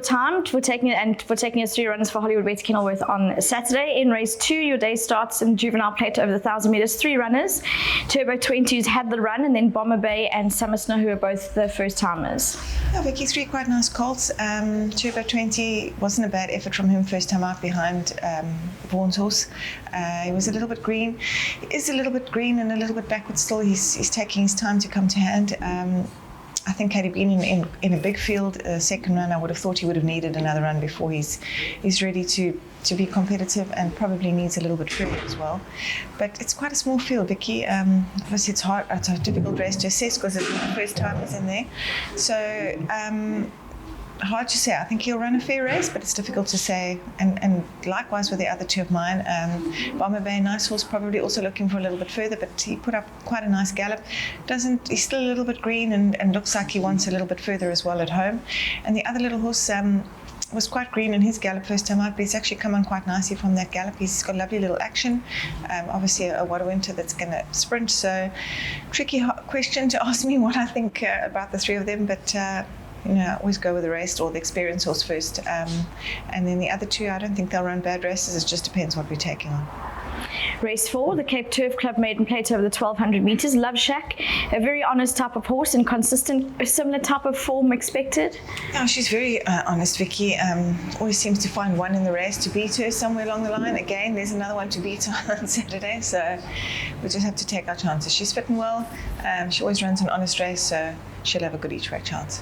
time for taking us 3 runs for Hollywood Bets Kenilworth on Saturday. In race 2, your day starts in Juvenile Plate over the 1,000 meters. 3 runners. Turbo 20s had the run, and then Bomber Bay and Summer Snow, who are both the first timers. Yeah, Vicky, 3 quite nice colts. Turbo 20 wasn't a bad effort from him first time out behind Vaughan's horse. He was a little bit green. He is a little bit green and a little bit backward still. He's taking his time to come to hand. I think had he been in a big field, second run, I would have thought he would have needed another run before he's ready to be competitive, and probably needs a little bit further as well. But it's quite a small field, Vicky. Obviously it's hard. It's a difficult race to assess because it's the first time he's in there. So hard to say. I think he'll run a fair race, but it's difficult to say. And likewise with the other 2 of mine. Bomber Bay, nice horse, probably also looking for a little bit further, but he put up quite a nice gallop. He's still a little bit green and looks like he wants a little bit further as well at home. And the other little horse was quite green in his gallop first time out, but he's actually come on quite nicely from that gallop. He's got lovely little action. Obviously a water winter that's going to sprint, so tricky question to ask me what I think about the 3 of them, but I always go with the race or the experienced horse first. And then the other 2, I don't think they'll run bad races. It just depends what we're taking on. Race 4, the Cape Turf Club Maiden Plate over the 1,200 meters. Love Shack, a very honest type of horse and consistent, a similar type of form expected. Yeah, she's very honest, Vicky. Always seems to find one in the race to beat her somewhere along the line. Again, there's another one to beat on Saturday, so we just have to take our chances. She's fitting well. She always runs an honest race, so she'll have a good each way chance.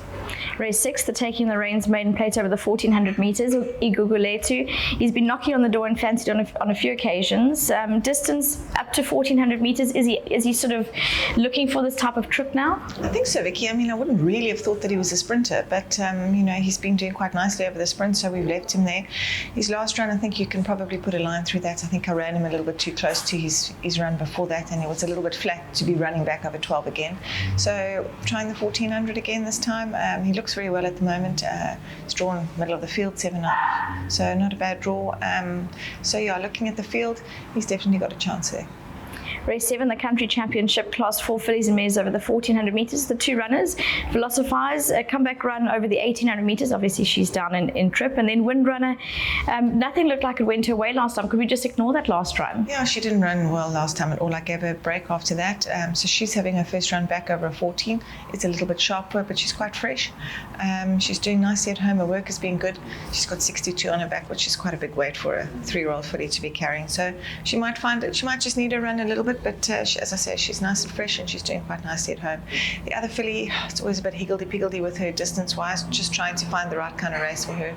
Race 6, the Taking the Reins Maiden Plate over the 1,400 meters. Iguguletu, he's been knocking on the door and fancied on a few occasions. Distance up to 1,400 meters. Is he sort of looking for this type of trip now? I think so, Vicky. I mean, I wouldn't really have thought that he was a sprinter, but he's been doing quite nicely over the sprint, so we've left him there. His last run, I think you can probably put a line through that. I think I ran him a little bit too close to his run before that, and he was a little bit flat to be running back over 12 again. So trying the 1,400 again this time. He looks very well at the moment. He's drawn middle of the field, 7 up, so not a bad draw. Looking at the field, he's definitely got a chance there. Race 7, the Country Championship, Class 4 fillies and mares over the 1,400 meters. The 2 runners, Philosophize, a comeback run over the 1,800 meters. Obviously, she's down in trip. And then Windrunner, nothing looked like it went her way last time. Could we just ignore that last run? Yeah, she didn't run well last time at all. I gave her a break after that. So she's having her first run back over a 14. It's a little bit sharper, but she's quite fresh. She's doing nicely at home. Her work has been good. She's got 62 on her back, which is quite a big weight for a 3-year-old filly to be carrying. So she might find it. She might just need to run a little bit, but as I say, she's nice and fresh and she's doing quite nicely at home. The other filly, it's always a bit higgledy-piggledy with her distance-wise, just trying to find the right kind of race for her.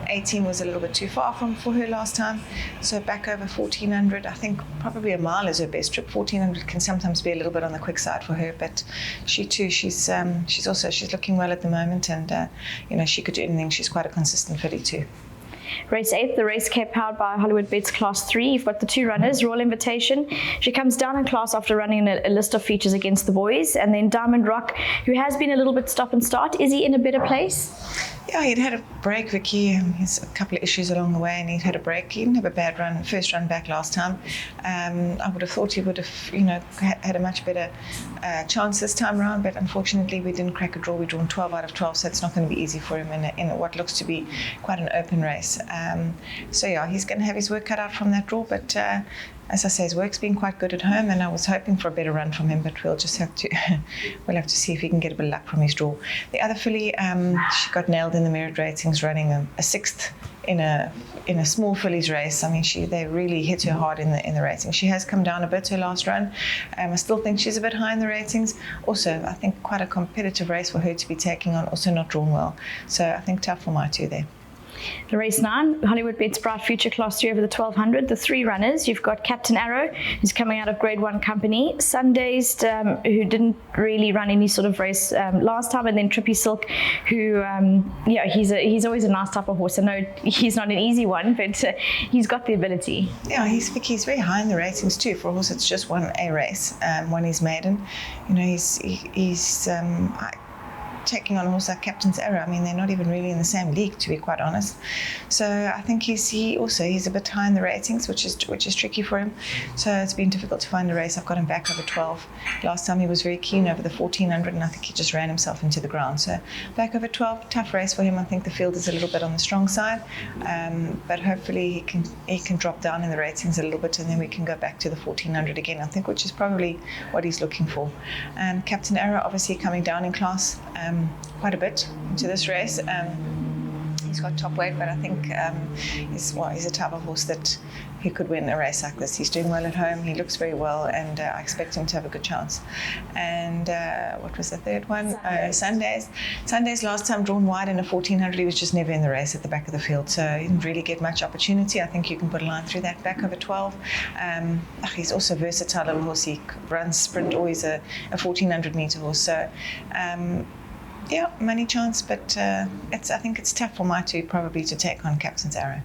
18 was a little bit too far for her last time, so back over 1,400. I think probably a mile is her best trip. 1,400 can sometimes be a little bit on the quick side for her, but she too, she's looking well at the moment, and she could do anything. She's quite a consistent filly too. Race 8, the race Cape powered by Hollywood Bets Class 3. You've got the 2 runners, Royal Invitation. She comes down in class after running a list of features against the boys. And then Diamond Rock, who has been a little bit stop and start. Is he in a better place? Yeah, he'd had a break, Vicky. He's a couple of issues along the way, and he'd had a break. He didn't have a bad first run back last time. I would have thought he would have, had a much better chance this time around, but unfortunately we didn't crack a draw. We've drawn 12 out of 12, so it's not going to be easy for him in what looks to be quite an open race. He's going to have his work cut out from that draw, but as I say, his work's been quite good at home, and I was hoping for a better run from him, but we'll just have to see if he can get a bit of luck from his draw. The other filly, she got nailed in the merit ratings, running a 6th in a small fillies race. I mean, they really hit her hard in the ratings. She has come down a bit her last run. I still think she's a bit high in the ratings. Also, I think quite a competitive race for her to be taking on. Also, not drawn well. So I think tough for my 2 there. The race 9, Hollywood Bets Bri Future Class 3 over the 1,200. The 3 runners, you've got Captain Arrow, who's coming out of Grade 1 company, Sundazed, who didn't really run any sort of race last time, and then Trippy Silk, who, he's always a nice type of horse. I know he's not an easy one, but he's got the ability. Yeah, he's very high in the ratings too. For a horse that's just won a race, won his maiden. taking on a horse like Captain's Arrow, I mean, they're not even really in the same league, to be quite honest. So I think he's a bit high in the ratings, which is tricky for him. So it's been difficult to find a race. I've got him back over 12. Last time he was very keen over the 1400, and I think he just ran himself into the ground. So back over 12, tough race for him. I think the field is a little bit on the strong side, but hopefully he can drop down in the ratings a little bit, and then we can go back to the 1400 again, I think, which is probably what he's looking for. Captain Arrow obviously coming down in class quite a bit into this race. He's got top weight, but I think he's a type of horse that he could win a race like this. He's doing well at home. He looks very well, and I expect him to have a good chance. And what was the third one? Sundays. Sundays last time drawn wide in a 1400. He was just never in the race at the back of the field, so he didn't really get much opportunity. I think you can put a line through that. Back over 12. He's also a versatile little horse. He runs sprint, always a 1400 meter horse. So. Money chance, but I think it's tough for my two probably to take on Captain's Arrow.